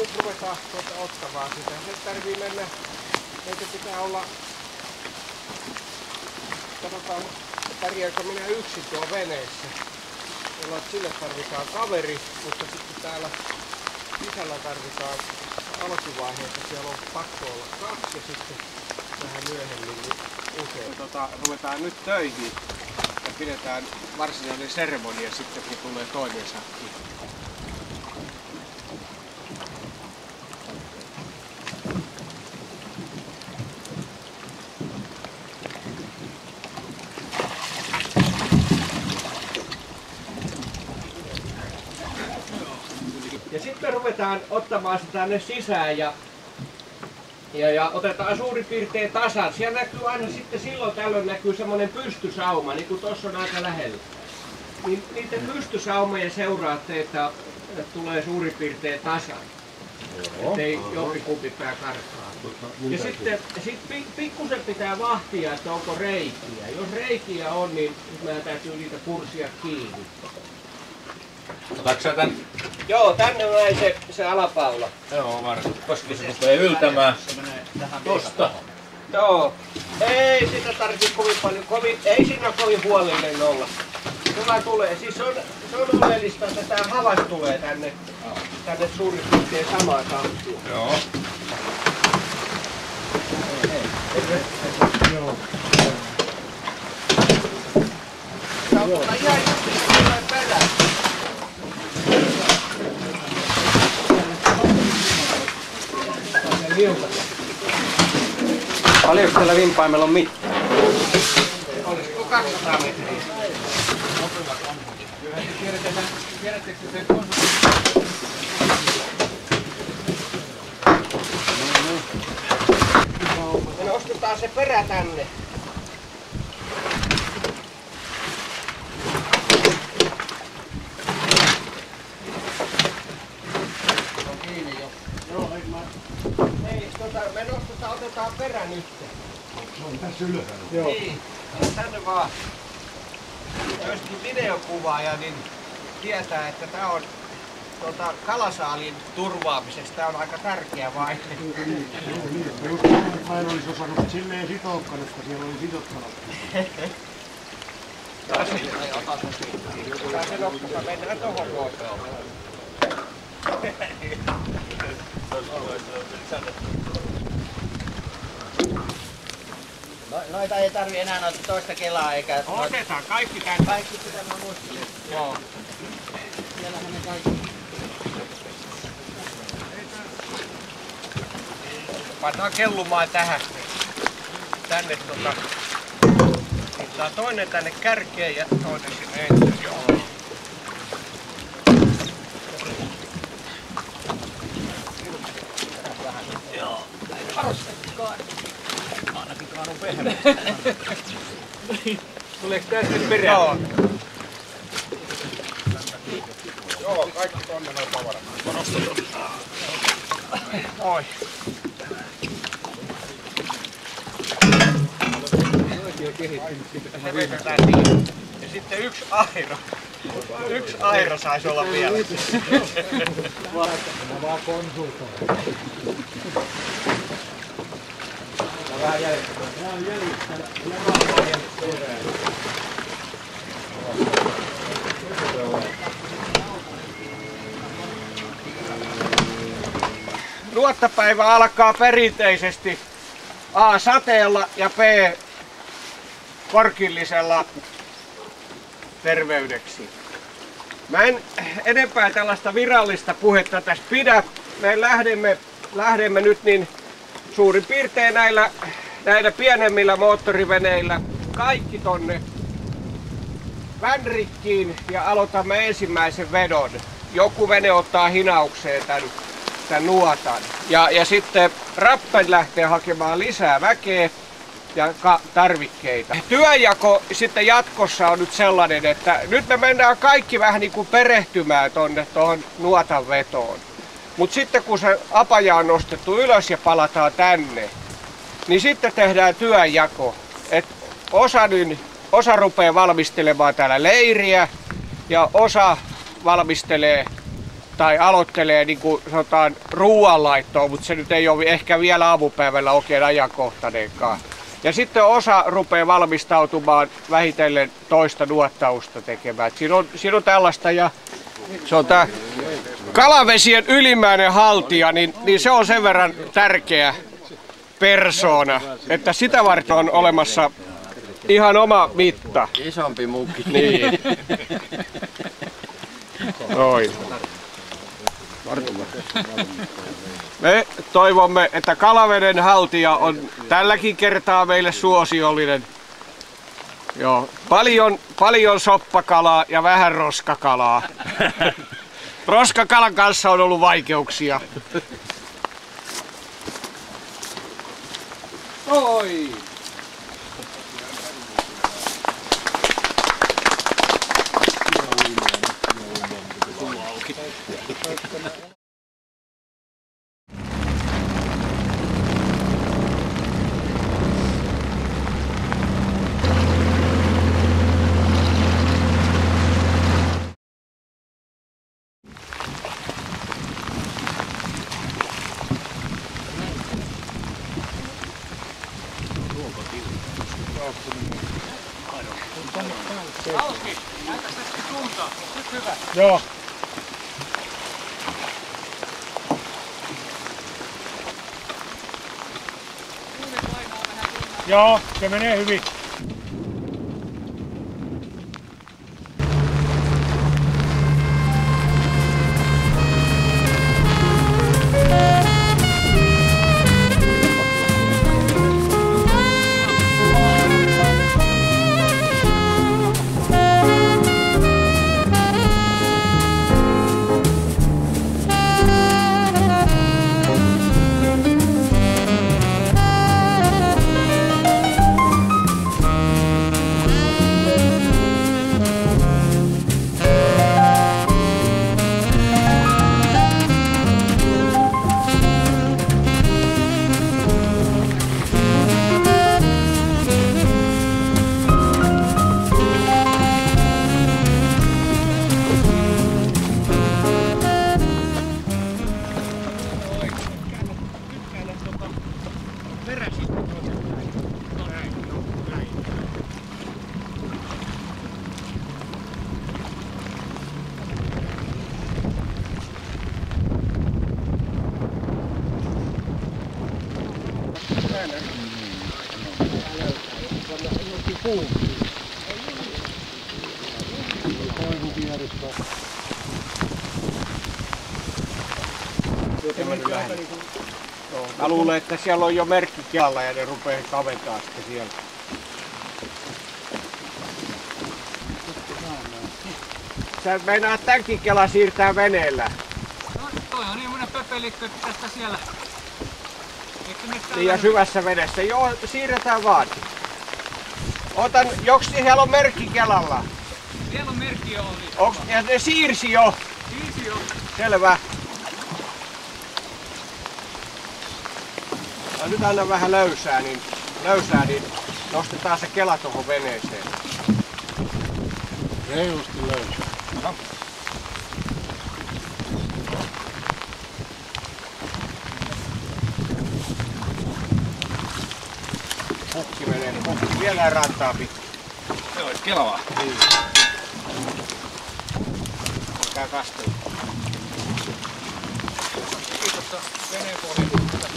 nyt ruvetaan ottamaan sitä. Se tarvii mennä, meitä pitää olla, katsotaan pärjääkö minä yksin tuo veneessä. Sille tarvitaan kaveri, mutta sitten täällä sisällä tarvitaan alkuvaiheessa, siellä on pakko olla 2 ja sitten vähän myöhemmin usein. Ruvetaan nyt töihin ja pidetään varsinainen seremonia sitten, kun tulee toinen sakki. Ja sitten ruvetaan ottamaan sitä tänne sisään ja otetaan suurin piirtein tasan. Siellä näkyy aina sitten silloin tällöin näkyy semmoinen pystysauma, niin kuin tuossa on aika lähellä. Niin niiden pystysaumojen seuraatte, että tulee suurin piirtein tasan. Ettei jompikumpi pää karkaa. Ja sitten pikkusen pitää vahtia, että onko reikiä. Jos reikiä on, niin meidän täytyy niitä pursia kiinni. Otatko sä tän? Joo, tänne näin se alapaula. Joo, varmaan. Koska se rupeaa yltämään. Tosta. Joo. Ei sitä tarvitse kovin paljon. Ei siinä kovin huolellinen olla. Hyvä tulee. Siis se on oleellista, että tää havas tulee tänne suurin piirtein samaan tahtiin. Joo. Joo. Tää on ihan just tulee perään. Paljonko tällä vimpaimella on mittaa? Olisiko 200 metriä? Tiedättekö sen konsultin? Me nostetaan se perä tänne. Me nostetaan, otetaan perän yhteen. Se on tässä ylhäällä. Joo. Niin, tänne vaan. Joskin videokuvaaja niin tietää, että tää on kalasaalin turvaamisesta. Tää on aika tärkeä vaihe. Mä en olisi osannut silleen sitoukkaan, että siellä oli sitottanut. Tää se nokkussa, mennään tohon kohtaan. Noita ei tarvi enää noita toista kelaa eikä... Otetaan kaikki tänne. Kaikki sitä mä muistelin. Joo. Siellähän ne kaikki. Pannaan kellumaan tähän. Tänne Tää toinen tänne kärkeen ja toinen sinne eteen. Joo. Joo. Arvostakaan. Ainakin kaanun pehmeä. Tuleeko tänne perään? Joo. Joo, kaikki tonne noin tavarat. Oi. Se vedetään niin. Ja sitten yksi airo. Yksi airo saisi olla vielä. Mä vaan konsultoin. Vähän jäljittää. Tää on jäljittää. Nuottapäivä alkaa perinteisesti A. sateella ja B. korkillisella terveydeksi. Mä en enempää tällaista virallista puhetta tässä pidä. Me lähdemme nyt niin suurin piirtein näillä pienemmillä moottoriveneillä kaikki tonne Vänrikkiin ja aloitamme ensimmäisen vedon. Joku vene ottaa hinaukseen tämän nuotan. Ja sitten Rappen lähtee hakemaan lisää väkeä ja tarvikkeita. Työnjako sitten jatkossa on nyt sellainen, että nyt me mennään kaikki vähän niin kuin perehtymään tuohon nuotan vetoon. Mutta sitten kun se apaja on nostettu ylös ja palataan tänne, niin sitten tehdään työnjako. Et osa rupeaa valmistelemaan täällä leiriä ja osa valmistelee tai aloittelee niin kuin sanotaan ruoanlaittoa, mutta se nyt ei ole ehkä vielä aamupäivällä oikein ajankohtainenkaan. Ja sitten osa rupeaa valmistautumaan vähitellen toista nuottausta tekemään. Siinä on tällaista ja se on tämä kalavesien ylimmäinen haltija, niin se on sen verran tärkeä persoona, että sitä varten on olemassa ihan oma mitta. Isompi mukki. Niin. Noin. Me toivomme, että kalaveden haltija on tälläkin kertaa meille suosiollinen. Joo, paljon soppakalaa ja vähän roskakalaa. Roskakalan kanssa on ollut vaikeuksia. Oi! Joo. Joo, se menee hyvin. Mä luulen, että siellä on jo merkki kelalla ja ne rupeaa kaventaa sitten siellä. Sä meinaat tämänkin kelan siirtää veneellä. No, toi on niin monen pöpelikkö, että tästä siellä. Ja syvässä vedessä. Joo, siirretään vaan. Otan, joks siellä on merkki kelalla? Siellä on merkki jo oli. Ja ne siirsi jo. Siirsi jo. Selvä. No, nyt anna vähän löysää, niin nostetaan se kela tuohon veneeseen. Reilusti löysää. No. Pukki menee, pukki vielä rantaa pitkin. Se olisi kelaa. Niin. Käy kastella. Kiitos veneen pohjasta.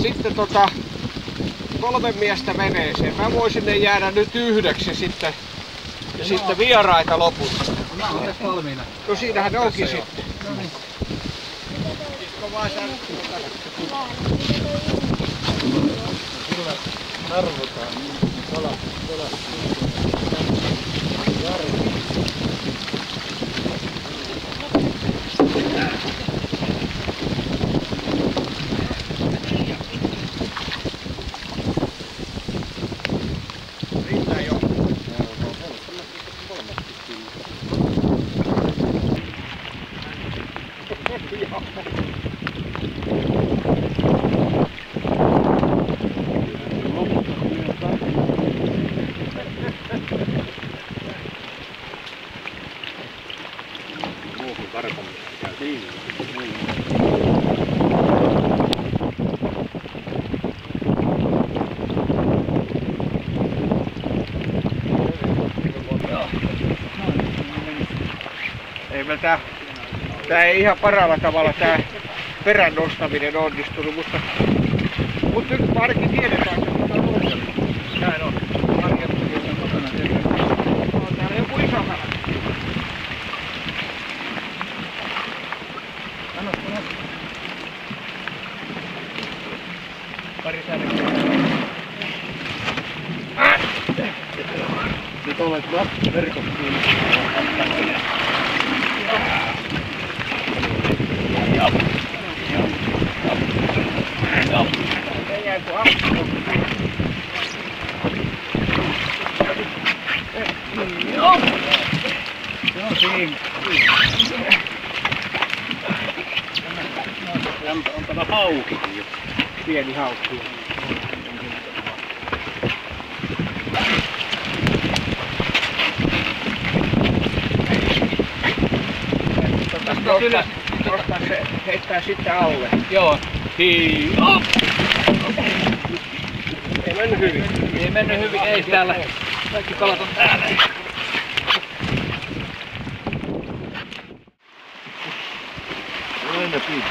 Sitten 3 miestä veneeseen. Mä voisin ne jäädä nyt yhdeksi sitten. Ja sitten vieraita loput. Mä oon tässä valmiina. No siinähän ne onkin sitten. No niin. Isko vaan sä. Kyllä tarvotaan niin kalat. Riittää jo. Järveltä. Tää ei ihan parhaalla tavalla tää perän nostaminen onnistunut, mutta nyt ainakin tiedetään, että tämä on ongelma. Näin on. Harjattuja kotona tehdään. On täällä joku iso kala. Pari särkeä. Nyt olet verkot kiinni. On tämä hauki. Pieni haukki. Nostaa se, heittää sitten alle. Joo. Hii. Ei mennyt hyvin. Ei mennyt hyvin, ei täällä. Kaikki kalat on täällä. Aina kiinni.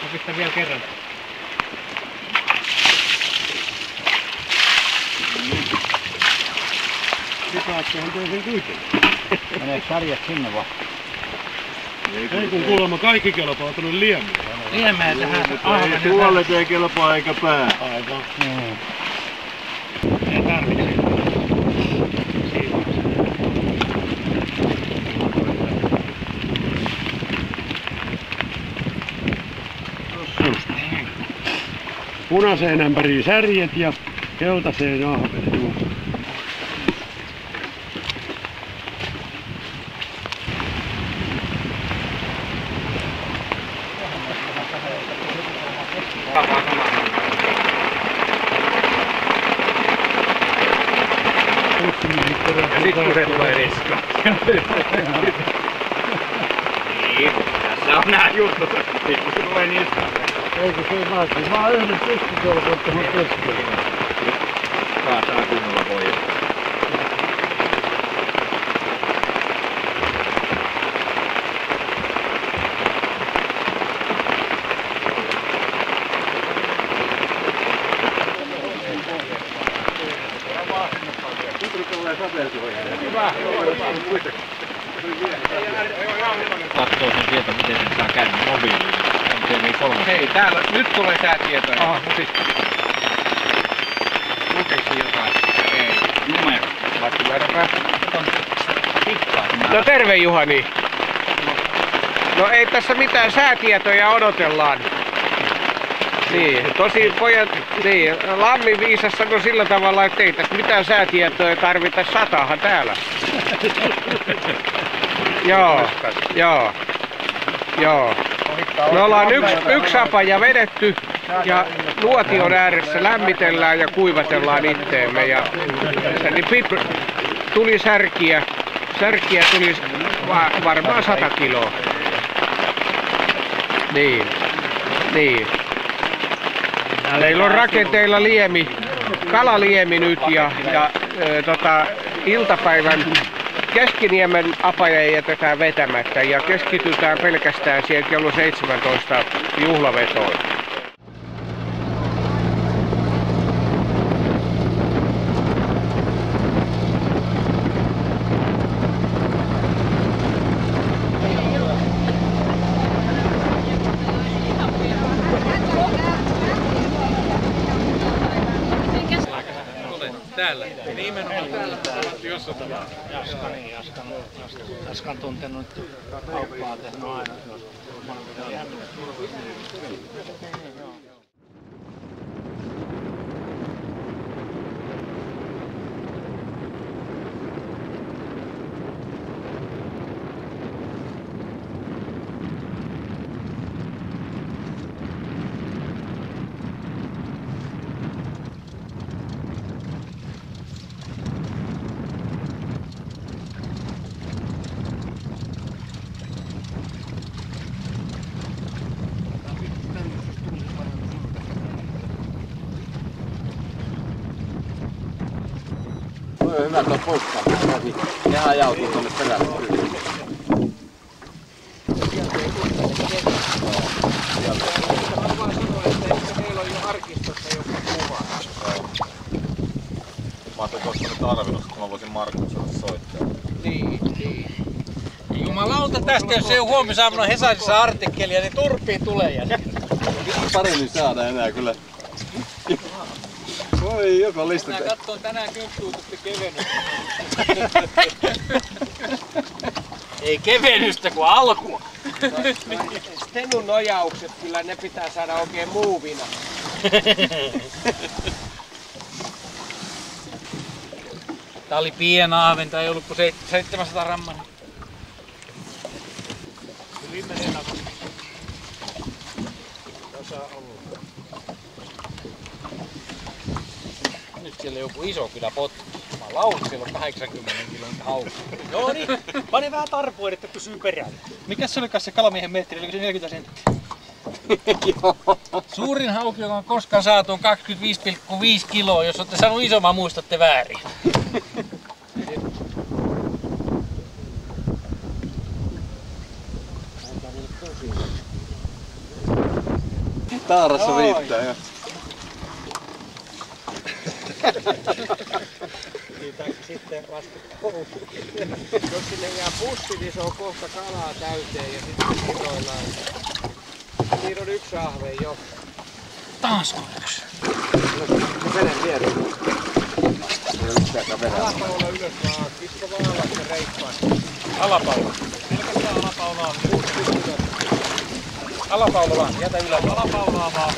Mä pistän vielä kerran. Sikaattehan toi sen kuitenkin. Menee sarjat sinne vaan. Ei kun kuulemma kaikki kelpaa tuonne liemiin. Liemeen tähän. Ei tuolle ei kelpaa eikä pää. Aivan. Ei tarvitse. Punaiseen ämpäriin särjet ja keltaiseen ahven. Ja sit kun se tulee riska. Niin, tässä on nää jutut. Sit kun se tulee niskaan. Eikö se ei vaatii? Mä oon yhden pystykelpoon tuohon keskelle. Kaataa kunnolla pojat. Katsoo sen tieto, miten sen saa käydä mobiiliin. MTV3. Hei, täällä nyt tulee säätietoja. Aha, lukeksi jotain. Ei. Numero. Vattimääränpä. No terve Juhani. No ei tässä mitään säätietoja odotellaan. Niin, tosi pojat, niin, Lammi viisas sanoi sillä tavalla, että ei tässä mitään säätietoja tarvita, satahan täällä. Joo. Me ollaan yksi apaja vedetty ja nuotion ääressä lämmitellään ja kuivatellaan itteemme. Ja niin tuli särkiä tuli varmaan 100 kiloa. Niin. Meillä on rakenteilla kalaliemi nyt ja iltapäivän Keskiniemen apaja jätetään vetämättä ja keskitytään pelkästään siihen kello 17 juhlavetoon. Täällä. Nimenomaan täällä. Jaska on tuntenut kauppaa, tehnyt aina. hyvä tuo poikkaa. Ne ajautuu tuonne perälle. Mä ajattelin, että olisiko nyt arvinnut, että mä voisin Markukselle soittaa. Niin. Jumalauta tästä, jos ei ole huomisaamuna Hesarissa artikkelia, niin turpiin tulee ja Paremmin saada enää kyllä. Voi joka lista. Mä katson tänään kymppuutusti kevennystä. Ei kevennystä kuin alkua. Stenun nojaukset kyllä ne pitää saada oikein muuvina. Tää oli piena ahventa, ei ollut kuin 700 grammaa. Nyt siellä joku iso kyllä potki. Mä lautin, siellä on 80 kilon hauki. No niin, pane vähän tarpoa, että pysyy perällä. Mikäs se olikaan se kalamiehen metri, oliko se 40 senttiä? Suurin hauki, joka on koskaan saatu, on 25,5 kiloa. Jos olette saanut isomman, muistatte väärin. Taarassa riittää jo. Sitten vasta jos sinne jää pussi, niin se on kohta kalaa täyteen ja sitten sidoillaan. Siinä on yksi ahve jo. Taasko yksi? Veden viereen. Alapaula ylös vaan, kisko vaan alas ja reippaan. Alapaula. Pelkästään alapaulaa. Alapaula vaan, jätä ylös. Alapaulaa vaan.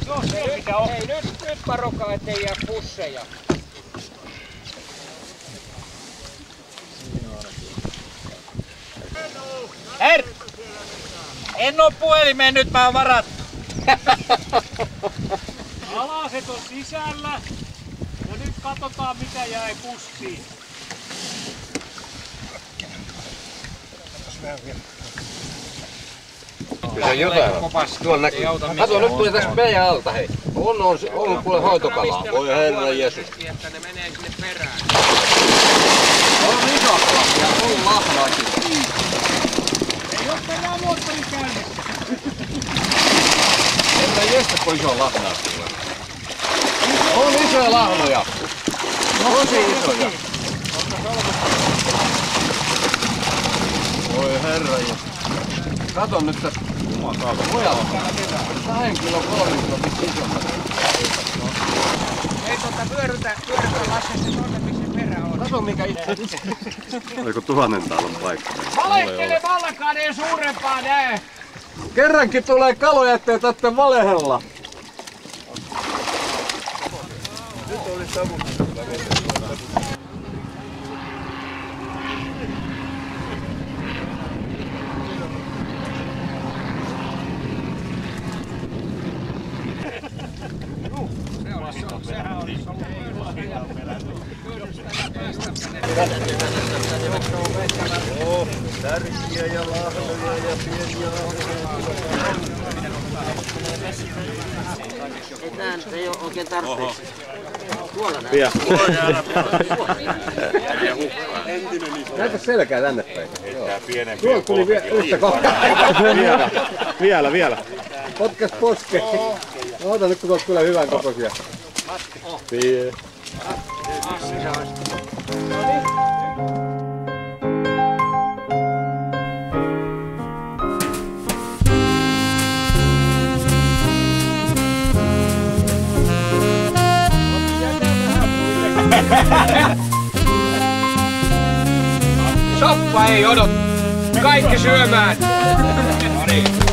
Joo, se mikä on. Hei, nyt varokaa, ettei jää pusseja. Herr! En oo puhelimeen nyt, mä oon varattu. Alaset on sisällä. Ja nyt katsotaan mitä jäi pussiin. Kyllä se jotain on. Tuolla näkyy. Kato, nyt tuli tässä meidän alta, hei. On ollut kuule hoitokalaa. Voi herra Jeesus. Että ne menee sinne perään. On iso kala ja on lahnaakin. Ei oo tänään moottorin käynnissä. Entä jestä, kun iso lahnaa tulee. On isoja lahnoja. Tosi isoja. Voi herra Jeesus. Kato nyt tästä. Pojat. 2 kilon kolmista isommat. Ei pyörrytä Lasse se tonne missä perä on. Kato mikä itse. Oliko 1000 taalon paikka? Valehtele vallakaan ei suurempaa näe. Kerrankin tulee kaloja, ettei tarvitse valehella. Nyt oli savut. Tärkiä ja lahnoja ja pieniä Tää nyt ei oo oikein tarpeeksi. Tuolla näin. Pian. Näytä selkää tänne päin. Tuolla tuli yhtä kohtaa. Vielä. Potkas poske. Oota nyt kun tuolta tulee hyvän kokoisia. Pie. Soppa ei odot. Kaikki syömään. No niin.